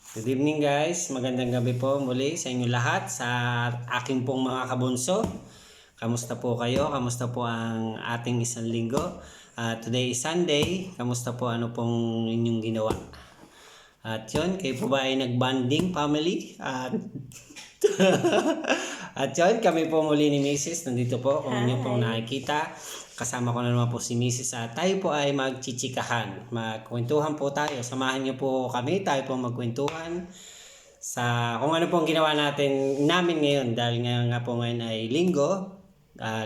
Good evening guys, magandang gabi po muli sa inyo lahat, sa aking pong mga kabunso. Kamusta po kayo? Kamusta po ang ating isang linggo? Today is Sunday, kamusta po, ano pong inyong ginawa? At yun, kayo po ba ay nag-bonding family? At yun, kami po muli ni Mrs. Nandito po, kung inyo pong nakikita. Kasama ko na naman po si Mrs. At tayo po ay magchichikahan. Magkwentuhan po tayo. Samahan niyo po kami. Tayo po magkwentuhan sa kung ano pong ginawa namin ngayon. Dahil nga po ngayon ay linggo.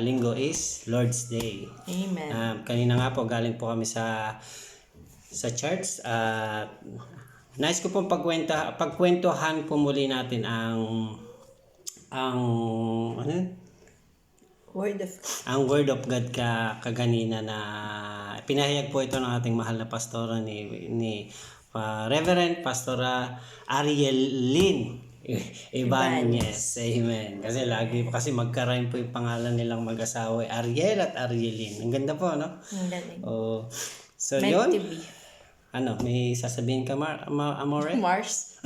Linggo is Lord's Day. Amen. Kanina nga po galing po kami sa church. Nice ko pong pagkwentuhan po muli natin ang Word Word of God kaganina na pinahayag po ito ng ating mahal na pastora ni Reverend Pastora Ariel Lynn Ibanez. Amen. Kasi magka-rhyme po yung pangalan nilang mag-asawa, Ariel at Arielin. Ang ganda po, no? Ang galing. So Meant yun. to be. May sasabihin ka, Amore? Mars.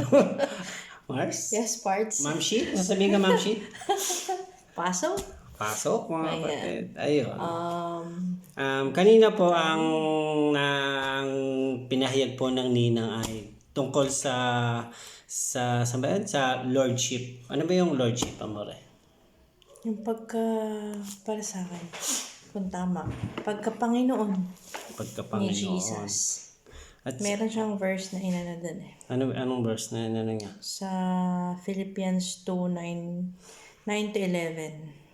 Mars? Yes, parts. Mamshi? Sasabihin ka, Mamshi? Pasok. Pasok, mga Ayan. kapatid. Ayun. Kanina Po ang pinahayag po ng ninang ay tungkol sa lordship. Ano ba yung lordship, Amore? yung para sa akin, kung tama, pagka-Panginoon ni Pagkapanginoon. Jesus. At Meron siyang verse na inana dun anong verse na niya? sa Philippians 2:9-11.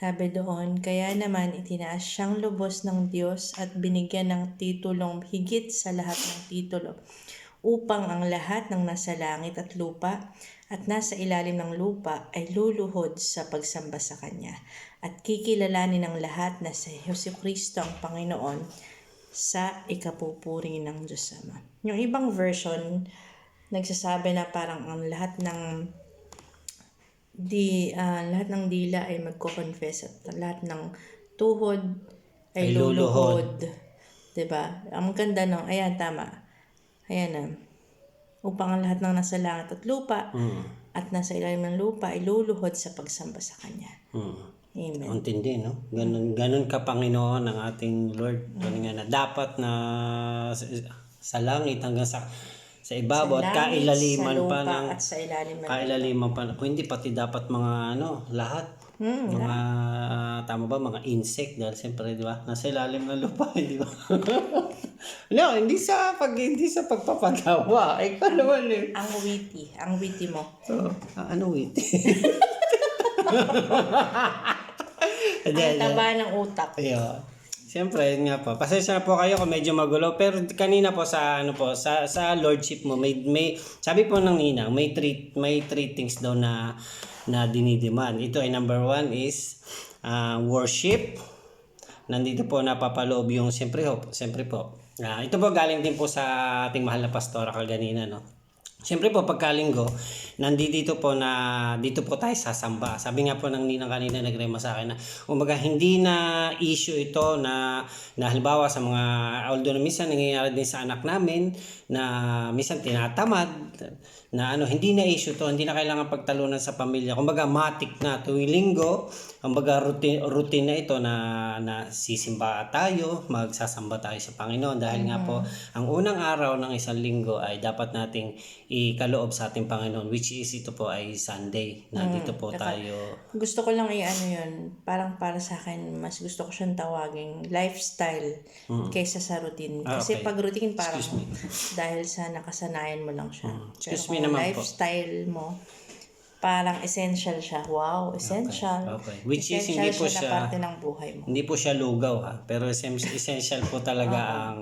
Sabi doon, kaya naman itinaas siyang lubos ng Diyos at binigyan ng titulong higit sa lahat ng titulo, upang ang lahat ng nasa langit at lupa at nasa ilalim ng lupa ay luluhod sa pagsamba sa Kanya, at kikilalanin ng lahat na si Jesucristo ang Panginoon sa ikapupuri ng Diyos Ama. Yung ibang version, nagsasabi na parang ang lahat ng dila ay magko-confess at lahat ng tuhod ay luluhod. 'Di ba? Ang ganda no. Ayan, tama. Ayan na. Upang ang lahat ng nasa langit at lupa at nasa ilalim ng lupa ay luluhod sa pagsamba sa Kanya. Amen. Ang tindi, no? Ganun ka Panginoon ang ating Lord. Ganun nga na dapat na sa langit hanggang sa ibabaw at kailaliman pa ng at sa ilalim ng kailaliman pa. Kung hindi pati dapat mga lahat. Mga tama ba, mga insect, dahil siyempre, di ba? Nasa ilalim ng lupa, di ba? No, hindi sa pagpapagawa. Ikaw naman eh. Ang witty mo. Ano witty? Ang taba ng utak. Ayun. Siyempre, yun nga po. Pasensya na po kayo kung medyo magulo. Pero kanina po sa lordship mo, may sabi po ng ninang, may three things daw na dinidemand. Ito ay number 1 is worship. Nandito po napapaloob yung siyempre po. Ito po galing din po sa ating mahal na pastora kaganina, no? Siyempre po pagkalinggo, dito po tayo sasamba. Sabi nga po ng ninang kanina, nagrema sa akin na umaga hindi na issue ito na halimbawa sa mga, although na minsan nangyayari din sa anak namin na minsan tinatamad na hindi na issue to, hindi na kailangan pagtalunan sa pamilya. Kumbaga matik na tuwing linggo, kumbaga routine na ito na sisimba tayo, magsasamba tayo sa Panginoon dahil nga po ang unang araw ng isang linggo ay dapat nating ikaloob sa ating Panginoon, which is ito po ay Sunday. Nandito po tayo. Gusto ko lang yun, parang para sa akin, mas gusto ko siyang tawaging lifestyle kaysa sa routine. Kasi pag routine parang dahil sa nakasanayan mo lang siya. Excuse me Pero kung naman po. lifestyle mo, parang essential siya. Wow, essential. Okay. Which is Essential hindi po siya siya na parte ng buhay mo. Hindi po siya lugaw pero essential po talaga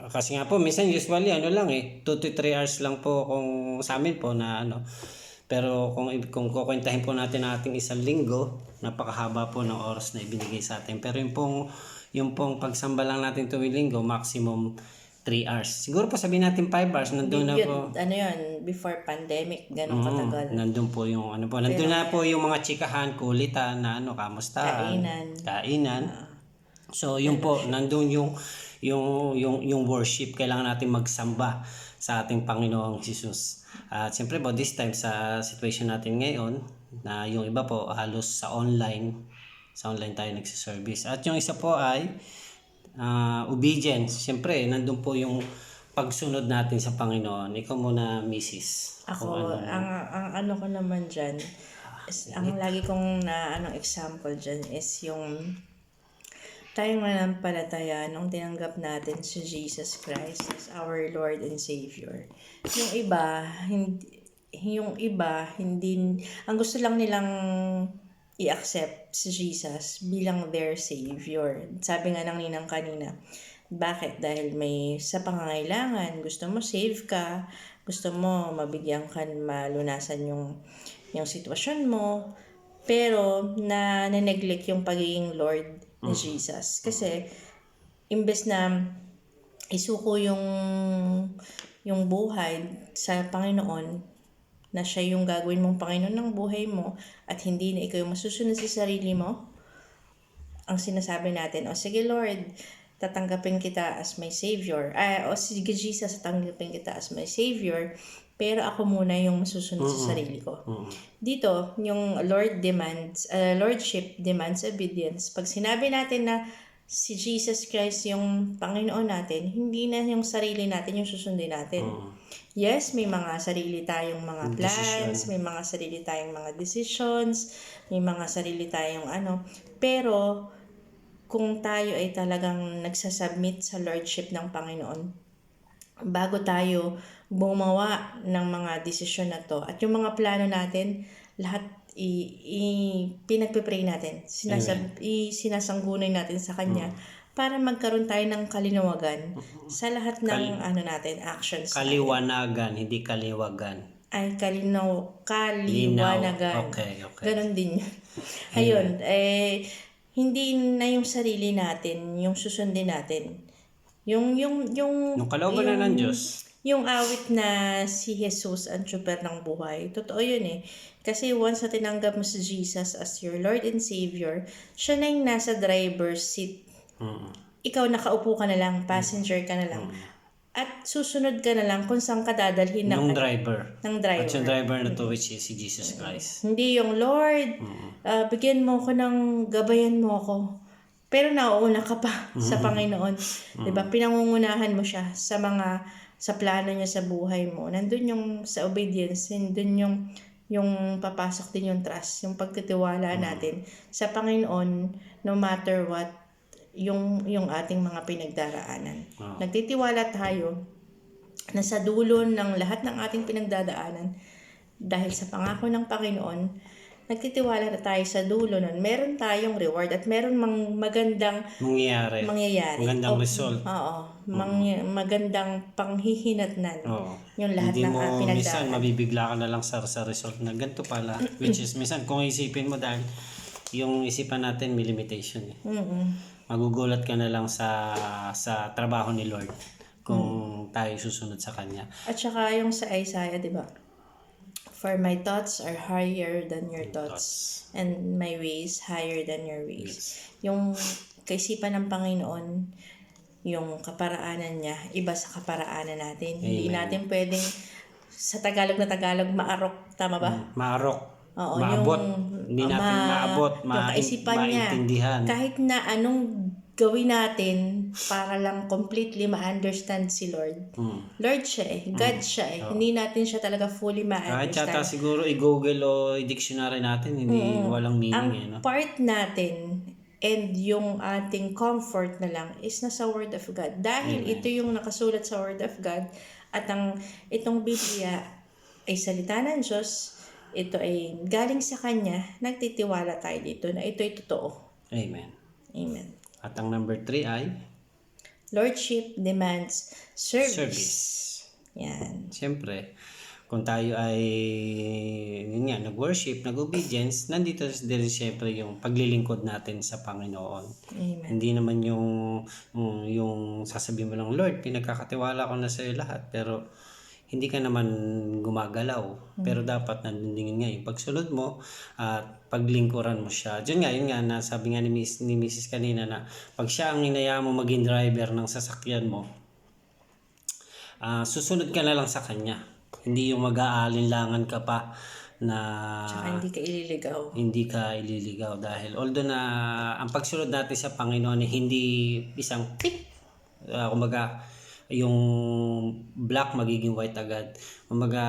kasi nga po minsan usually lang 2 to 3 hours lang po kung sa amin po na pero kung kukwentahin po natin ang ating isang linggo, napakahaba po ng oras na ibinigay sa atin. Pero yung pong pagsamba lang natin tuwing linggo, maximum 3 hours. Siguro po sabihin natin 5 hours, nandun na po. Before pandemic, ganun katagal. Nandun po yung nandun na po yung mga chikahan, kulitan na kamusta? Kainan. So yun po, nandun yung worship, kailangan natin magsamba sa ating Panginoong Jesus. At siyempre po, this time sa situation natin ngayon, na yung iba po halos sa online tayo nagsiservice. At yung isa po ay obedience. Siyempre, nandun po yung pagsunod natin sa Panginoon. Ikaw muna, Mrs. Kung Ako, ang ano ko naman dyan, ang lagi kong anong example dyan is yung tayong mananampalataya nung tinanggap natin si Jesus Christ as our Lord and Savior. Yung iba, hindi, ang gusto lang nilang i-accept si Jesus bilang their Savior. Sabi nga ng ninang kanina, bakit? Dahil may sa pangangailangan, gusto mo save ka, gusto mo mabigyan ka, malunasan yung sitwasyon mo, pero na-neglect yung pagiging Lord ni Jesus. Kasi, imbes na isuko yung buhay sa Panginoon, na siya yung gagawin mong Panginoon ng buhay mo, at hindi na ikaw yung masusunod sa sarili mo, ang sinasabi natin, o sige Lord, tatanggapin kita as my Savior. O sige Jesus, tatanggapin kita as my Savior, pero ako muna yung masusunod sa sarili ko. Dito, yung Lordship demands obedience. Pag sinabi natin na si Jesus Christ yung Panginoon natin, hindi na yung sarili natin yung susundin natin. Yes, may mga sarili tayong mga plans, may mga sarili tayong mga decisions, may mga sarili tayong pero kung tayo ay talagang nagsasubmit sa Lordship ng Panginoon, bago tayo gumawa ng mga desisyon na to, at yung mga plano natin, lahat pinagpipray natin, sinasanggunay natin sa Kanya, para magkaroon tayo ng kalinawagan sa lahat ng natin, actions. Kaliwanagan, hindi kaliwagan. Ay, kaliwanagan. Okay. Ganon din yun. Ayun, hindi na yung sarili natin, yung susundin natin. Yung kalooban na ng Diyos. Yung awit na si Jesus ang super ng buhay. Totoo yun eh. Kasi once na tinanggap mo si Jesus as your Lord and Savior, siya na yung nasa driver's seat. Ikaw nakaupo ka na lang, passenger ka na lang. At susunod ka na lang kung saan ka dadalhin ng driver. At yung driver na to, which is si Jesus Christ. Hindi yung Lord, bigyan mo ko ng gabayan mo ako. Pero nauuna ka pa sa Panginoon. Diba? Pinangungunahan mo siya sa plano niya sa buhay mo. Nandun yung sa obedience, nandun yung papasok din yung trust, yung pagtitiwala natin sa Panginoon no matter what yung ating mga pinagdaraanan. Nagtitiwala tayo na sa dulo ng lahat ng ating pinagdadaanan, dahil sa pangako ng Panginoon, nagtitiwala na tayo sa dulo nun, meron tayong reward at meron magandang mangyayari. Magandang result. Oo. Magandang panghihinatnan. Yung lahat ng pinagdaanan. Hindi mo minsan mabibigla ka na lang sa result na ganito pala. Which is minsan kung isipin mo, dahil yung isipan natin may limitation eh. Magugulat ka na lang sa trabaho ni Lord kung tayo susunod sa Kanya. At saka yung sa Isaiah, di ba? For my thoughts are higher than your thoughts, and my ways higher than your ways. Yes. Yung kaisipan ng Panginoon, yung kaparaanan niya, iba sa kaparaanan natin. Amen. Hindi natin pwedeng, sa Tagalog na Tagalog, maarok. Tama ba? Maarok. Oo, maabot. Hindi natin maabot. Yung kaisipan niya. Kahit na anong gawin natin para lang completely ma-understand si Lord. Lord siya eh. God siya eh. Hindi natin siya talaga fully ma-understand. Kahit yata siguro i-google o i-dictionary natin, hindi walang meaning. Ang part natin and yung ating comfort na lang is nasa Word of God. Dahil ito yung nakasulat sa Word of God, at itong Biblia ay salita ng Diyos, ito ay galing sa Kanya, nagtitiwala tayo dito na ito ay totoo. Amen. Amen. At ang number 3 ay? Lordship demands service. Yan. Siyempre, kung tayo ay nag-worship, nag-obedience, nandito din siyempre yung paglilingkod natin sa Panginoon. Amen. Hindi naman yung sasabihin mo lang, Lord, pinagkakatiwala ko na sa iyo lahat, pero hindi ka naman gumagalaw. Pero dapat nandun din nga yung pagsunod mo at paglingkuran mo siya. Yun nga, nasabi nga ni Mrs. kanina na pag siya ang inaya mo maging driver ng sasakyan mo, susunod ka na lang sa kanya. Hindi yung mag-aalinlangan ka pa na Tsaka hindi ka ililigaw dahil although na ang pagsunod natin sa Panginoon ay hindi isang tik, kumbaga yung black magiging white agad. Kumbaga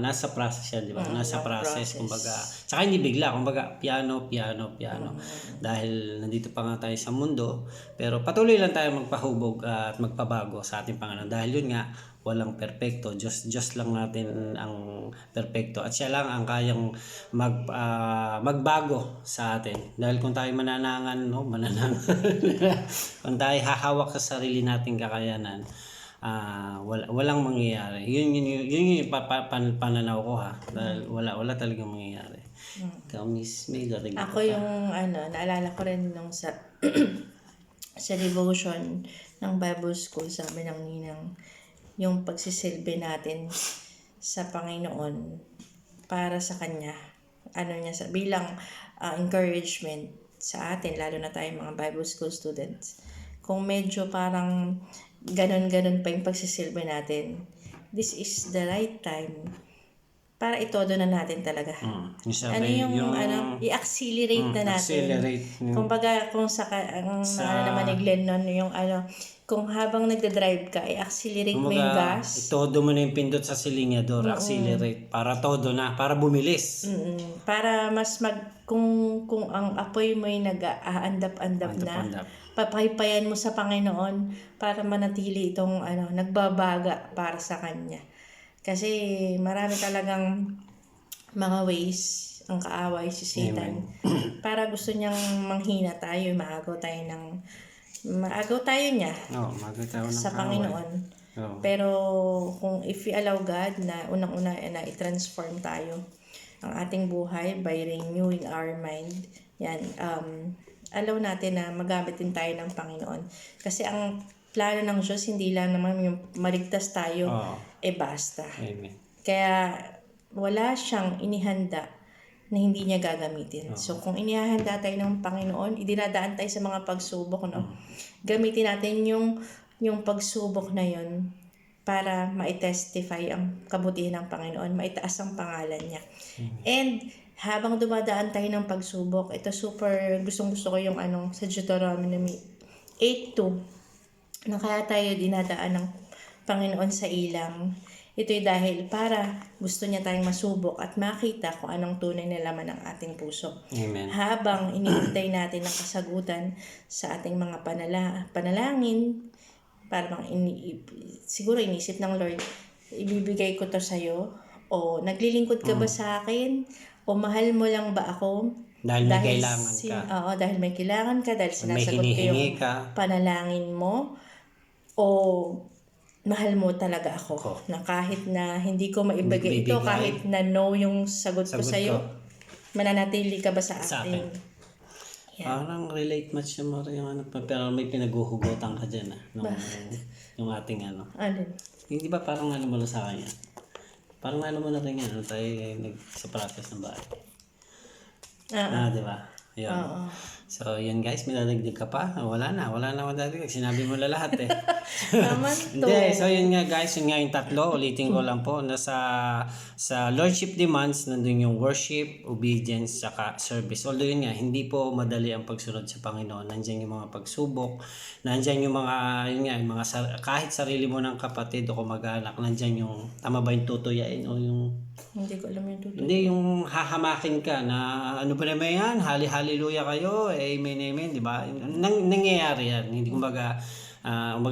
nasa process yan, di ba? Nasa process, kumbaga. Tsaka hindi bigla, kumbaga piano. Dahil nandito pa nga tayo sa mundo, pero patuloy lang tayo magpahubog at magpabago sa ating Panginoon. Dahil yun nga, walang perpekto. Diyos lang natin ang perpekto. At siya lang ang kayang magbago sa atin. Dahil kung tayo mananangan, kung tayo hahawak sa sarili nating kakayanan, walang mangyayari. Yun yung pananaw ko ha. Dahil wala talagang mangyayari. Ikaw, Miss May, Ako yung naalala ko rin nung sa sa devotion ng Bible School, sabi ng ninang, yung pagsisilbi natin sa Panginoon para sa Kanya. Bilang encouragement sa atin, lalo na tayo mga Bible School students. Kung medyo parang ganon-ganon pa yung pagsisilbi natin, this is the right time para itodo na natin talaga. I-accelerate na natin. Kumbaga, kung naman ni Glenn nun, yung kung habang nagda-drive ka, i-accelerate mo yung gas. Itodo mo na yung pindot sa silinyador, accelerate, para todo na, para bumilis. Para mas kung ang apoy mo ay nag-aandap-andap na, papaypayan mo sa Panginoon para manatili itong nagbabaga para sa Kanya. Kasi marami talagang mga ways ang kaaway si Satan. Para gusto niyang manghina tayo, maagaw tayo niya sa Panginoon. Pero kung if we allow God na unang-una na i-transform tayo ang ating buhay by renewing our mind, yan, allow natin na magamit din tayo ng Panginoon. Kasi ang plano ng Diyos, hindi lang naman yung maligtas tayo, basta. Amen. Kaya wala siyang inihanda na hindi niya gagamitin. So kung inihanda tayo ng Panginoon, idinadaan tayo sa mga pagsubok, gamitin natin yung pagsubok na yun para ma-testify ang kabutihan ng Panginoon, maitaas ang pangalan niya. And habang dumadaan tayo ng pagsubok, ito super gustong-gusto ko yung sa Deuteronomy 8:2, na kaya tayo dinadaan ng Panginoon sa ilang. Ito'y dahil para gusto niya tayong masubok at makita kung anong tunay na laman ng ating puso. Amen. Habang inihintay natin ang kasagutan sa ating mga panalangin, parang siguro inisip ng Lord, ibibigay ko to sa'yo, o naglilingkod ka ba sa akin, o mahal mo lang ba ako? Dahil may kailangan ka. Oo, dahil may kailangan ka, dahil sinasagot ko yung ka. panalangin mo, o mahal mo talaga ako. Na kahit na hindi ko maibigay ito, kahit na no yung sagot ko sa'yo, mananatili ka ba sa akin? Parang relate much mo rin yung pero may pinaguhugutan ka dyan yung ating Hindi ba parang mo na sa kanya? Parang mo na rin tayo sa practice ng bahay. Di ba? Yun. So, yun guys, may dadagdag ka pa? Wala na madadagdag. Sinabi mo na lahat eh. Naman to. Hindi, so yun nga guys, yun nga yung tatlo. Ulitin ko lang po na sa Lordship demands, nandun yung worship, obedience, saka service. Although yun nga, hindi po madali ang pagsunod sa Panginoon. Nandiyan yung mga pagsubok, nandiyan yung mga, kahit sarili mo ng kapatid o kumag-anak, nandiyan yung, tama ba yung tutuyain o yung hindi ko alam yung tutuyain. Hindi, yung hahamakin ka na ano pa naman yan, hallelujah kayo, amen, di ba? Nangyayari yan. Hindi kumbaga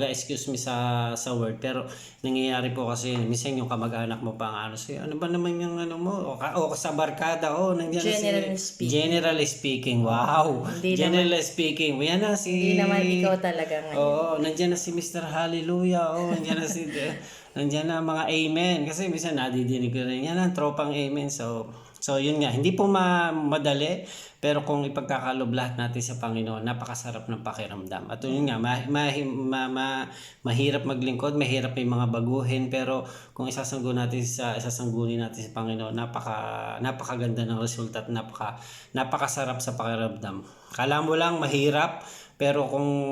excuse me sa word, pero nangyayari po kasi minsan yung kamag-anak mo pa ano ba naman yung mo o sa barkada nandiyan generally speaking, wow. Generally speaking, yan na hindi naman ikaw talaga ngayon. Nandiyan na si Mr. Hallelujah, nandiyan na mga amen, kasi minsan nadidinig ko rin yan ang tropang amen. So So yun nga, hindi po madali, pero kung ipagkakalob lahat natin sa Panginoon, napakasarap ng pakiramdam. At yun nga, mahirap maglingkod, mahirap may mga baguhin, pero kung isasangguni natin sa Panginoon, napakaganda ng resulta at napakasarap sa pakiramdam. Kala mo lang mahirap, pero kung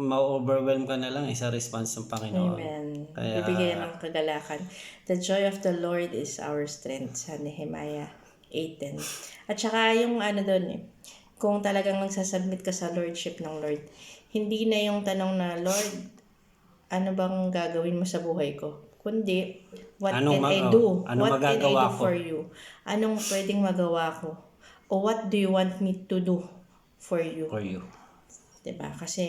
ma-overwhelm ka na lang, isa response ng Panginoon. Amen. Kaya- Bibigyan ng kagalakan. The joy of the Lord is our strength, sa Nehemiah 8:10. At saka yung doon kung talagang nagsasubmit ka sa Lordship ng Lord, hindi na yung tanong na, Lord, ano bang gagawin mo sa buhay ko? Kundi, what can I do? What can I do for you? Anong pwedeng magawa ko? O what do you want me to do for you? For you. Diba? Kasi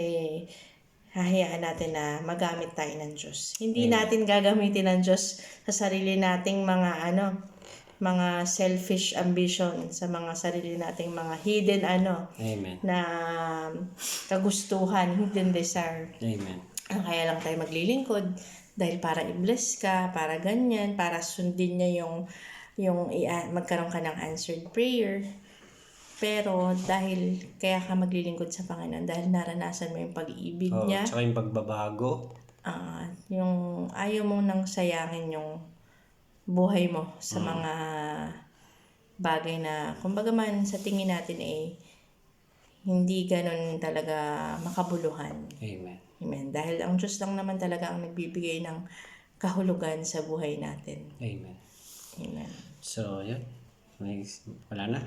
hahayaan natin na magamit tayo ng Diyos. Hindi natin gagamitin ng Diyos sa sarili nating mga selfish ambition, sa mga sarili nating mga hidden Amen. na kagustuhan, hidden desire. Amen. Kaya lang tayo maglilingkod dahil para i-bless ka, para ganyan, para sundin niya magkaroon ka ng answered prayer. Pero dahil kaya ka maglilingkod sa Panginoon, dahil naranasan mo yung pag-ibig niya, Tsaka yung pagbabago. yung ayaw mong nang sayangin yung buhay mo sa mga bagay na, kumbaga man sa tingin natin hindi ganun talaga makabuluhan. Amen. Amen. Dahil ang Diyos lang naman talaga ang nagbibigay ng kahulugan sa buhay natin. Amen. Amen. So, yun. Wala na.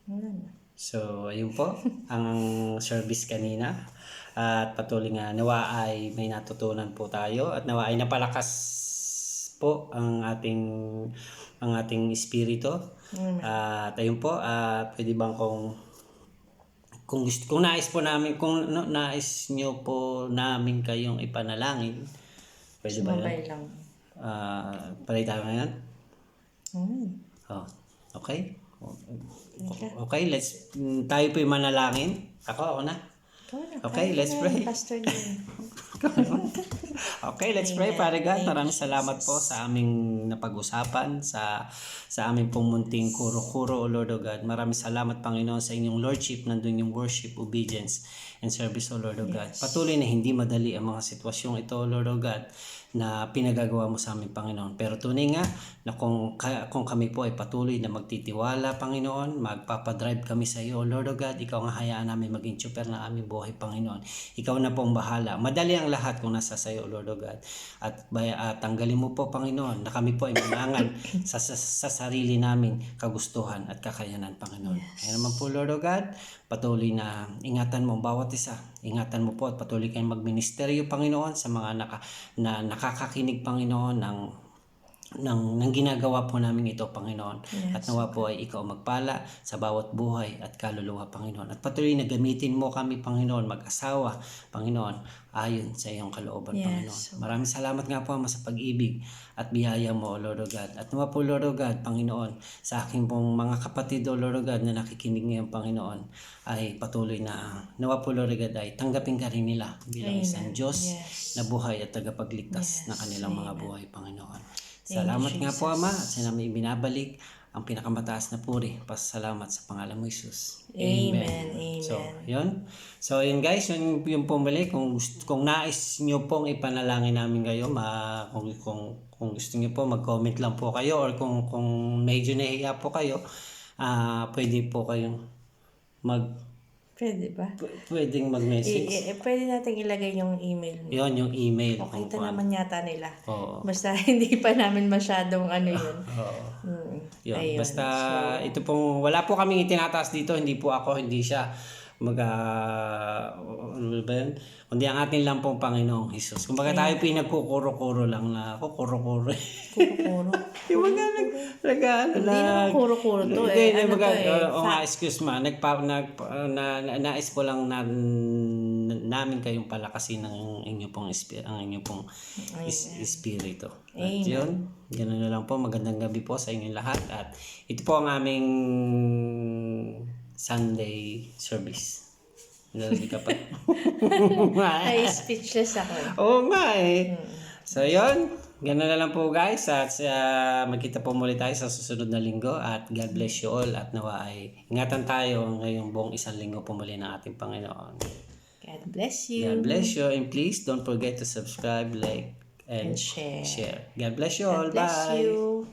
Wala na. So, ayun po ang service kanina. At patuloy nga, nawa ay may natutunan po tayo at nawa ay napalakas po ang ating espiritu. At ayun po, pwede bang kung nais po namin, nais nyo po namin kayong ipanalangin, pwede ba yun? Mabay lang. Palay tayo ngayon? Oh, okay. Okay, tayo po yung manalangin. Ako na. Okay, let's pray. Pastor din. Okay, let's pray. Father God, maraming salamat po sa aming napag-usapan, sa aming pong munting kuro-kuro, O Lord O God. Maraming salamat, Panginoon, sa inyong Lordship. Nandun yung worship, obedience, and service, O Lord O God. Patuloy na hindi madali ang mga sitwasyong ito, O Lord O God, na pinagagawa mo sa aming Panginoon. Pero tunay nga na kung kami po ay patuloy na magtitiwala, Panginoon, magpapadrive kami sa iyo, Lord O God, ikaw nga hayaan namin maging super na aming buhay, Panginoon. Ikaw na pong bahala. Madali ang lahat kung nasa sa iyo, Lord O God. At tanggalin mo po, Panginoon, na kami po ay manangan sa sarili naming kagustuhan at kakayanan, Panginoon. Kaya naman po, Lord O God, patuloy na ingatan mo ang bawat isa. Ingatan mo po at patuloy kayong magministeryo, Panginoon, sa mga nakakakinig, Panginoon, ng ginagawa po namin ito, Panginoon. Yes. At nawa po ay ikaw magpala sa bawat buhay at kaluluwa, Panginoon. At patuloy na gamitin mo kami, Panginoon, mag-asawa, Panginoon, ayon sa iyong kalooban, Yes. Panginoon. Maraming salamat nga po sa pag-ibig at biyaya mo, O Lord O God. At nawa po, Lord O God, Panginoon, sa aking pong mga kapatid, O Lord O God, na nakikinig ngayon, Panginoon, ay patuloy na nawa po, Lord O God, ay tanggapin ka rin nila bilang isang Diyos na buhay at tagapagligtas ng kanilang mga buhay, Panginoon. Salamat nga po, Ama, at sa namin ibinabalik ang pinakamataas na puri. Pasalamat sa pangalan mo, Jesus. Amen. So, yun. So, yun guys, yung pumuli. Kung nais nyo pong ipanalangin namin kayo, kung gusto nyo po, mag-comment lang po kayo, or kung medyo nahiya po kayo, pwede po kayong Pwede ba? pwedeng mag-message. Pwede natin ilagay yung email mo. Yun, yung email. Okay, ito naman yata nila. Oo. Basta hindi pa namin masyadong yun. Oo. Yun. Ayun. Basta ito pong wala po kaming itinataas dito, hindi po ako, hindi siya ano ba yun? Kundi ang atin lang pong Panginoong Jesus. Kumbaga tayo pinagkukuro-kuro lang na kuro-kuro. Kuro-kuro. Yung mga Hindi naman kuro-kuro to excuse ma. Nais ko lang namin kayong palakasin ng inyo pong espiritu. At yun, ganoon na lang po. Magandang gabi po sa inyong lahat. At ito po ang aming Sunday service. Nalagi ka pa. Ay, speechless ako. Oo nga eh. So yun, Ganun na lang po guys at magkita po muli tayo sa susunod na linggo at God bless you all at nawa ay ingatan tayo ngayong buong isang linggo po muli ng ating Panginoon. God bless you. God bless you and please don't forget to subscribe, like, and And share. share. God bless you all. God bless Bye. you.